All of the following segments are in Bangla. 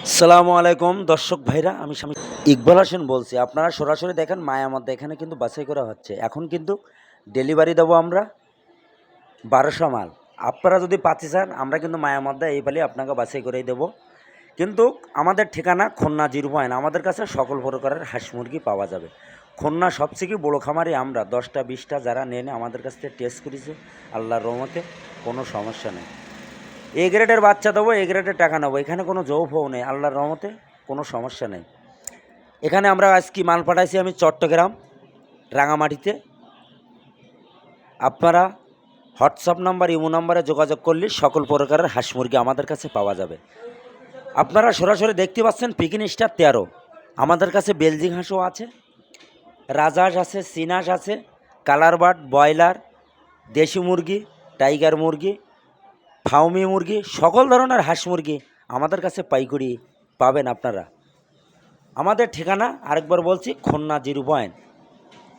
আসসালামু আলাইকুম দর্শক ভাইরা, আমি স্বামী ইকবাল হোসেন বলছি। আপনারা সরাসরি দেখেন মায়ামদ্দা এখানে কিন্তু বাছাই করা হচ্ছে। এখন কিন্তু ডেলিভারি দেবো আমরা 1200 মাল। আপনারা যদি পাতি চান আমরা কিন্তু মায়ামদ্দা এই পালি আপনাকে বাছাই করেই দেবো। কিন্তু আমাদের ঠিকানা খুলনা 0 আমাদের কাছে সকল প্রকারের হাঁস মুরগি পাওয়া যাবে। খুলনা সবথেকে বড়ো খামারি আমরা, 10টা 20টা যারা নেন আমাদের কাছ থেকে টেস্ট করেছে, আল্লাহর রহমতে কোনো সমস্যা নেই। এ গ্রেডের বাচ্চা দেবো, এ গ্রেডের টাকা নেবো, এখানে কোনো জৌফও নেই, আল্লাহর রহমতে কোনো সমস্যা নেই। এখানে আমরা আজকে মাল পাঠাইছি আমি চট্টগ্রাম রাঙামাটিতে। আপনারা হোয়াটসঅ্যাপ নাম্বার ইমো নাম্বারে যোগাযোগ করলে সকল প্রকারের হাঁস মুরগি আমাদের কাছে পাওয়া যাবে। আপনারা সরাসরি দেখতে পাচ্ছেন পিকিন স্টার 13, আমাদের কাছে বেলজিং হাঁসও আছে, রাজহাঁস আছে, চীনাহাঁস আছে, কালার বার্ড, ব্রয়লার, দেশি মুরগি, টাইগার মুরগি, ফাউমি মুরগি, সকল ধরনের হাঁস মুরগি আমাদের কাছে পাইকারি পাবেন আপনারা। আমাদের ঠিকানা আরেকবার বলছি, খুলনা 0।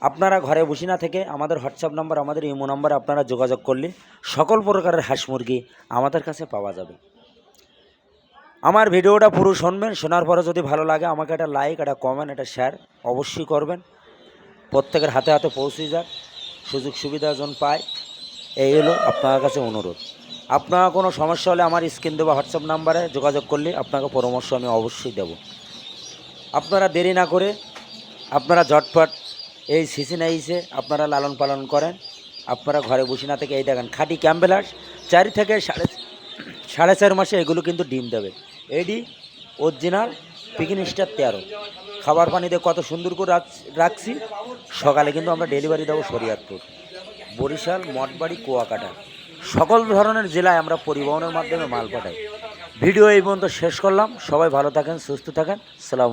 আপনারা ঘরে বসে না থেকে আমাদের হোয়াটসঅ্যাপ নাম্বার, আমাদের ইমো নাম্বারে আপনারা যোগাযোগ করলে সকল প্রকারের হাঁস মুরগি আমাদের কাছে পাওয়া যাবে। আমার ভিডিওটা পুরো শুনবেন, শোনার পরে যদি ভালো লাগে আমাকে একটা লাইক, একটা কমেন্ট, একটা শেয়ার অবশ্যই করবেন। প্রত্যেকের হাতে হাতে পৌঁছে যাক, সুযোগ সুবিধা যেন পায়, এই হলো আপনার কাছে অনুরোধ। আপনার কোনো সমস্যা হলে আমার স্ক্রিন দেওয়া হোয়াটসঅ্যাপ নাম্বারে যোগাযোগ করলে আপনাকে পরামর্শ আমি অবশ্যই দেব। আপনারা দেরি না করে আপনারা ঝটপট এই সিজন আইসে আপনারা লালন পালন করেন। আপনারা ঘরে বসে না থেকে এই দেখেন খাঁটি ক্যাম্বেল হাঁস 4 থেকে সাড়ে 4 মাসে এগুলো কিন্তু ডিম দেবে। এডি অরিজিনাল পিকিন স্টার 13। খাবার পানিতে কত সুন্দর করে রাখছি। সকালে কিন্তু আমরা ডেলিভারি দেবো শরীয়তপুর, বরিশাল, মঠবাড়ি, কুয়াকাটা, সকল ধরনের জেলায় আমরা পরিবহনের মাধ্যমে মাল পাঠাই। ভিডিও এই পর্যন্ত শেষ করলাম। সবাই ভালো থাকেন, সুস্থ থাকেন। সালাম।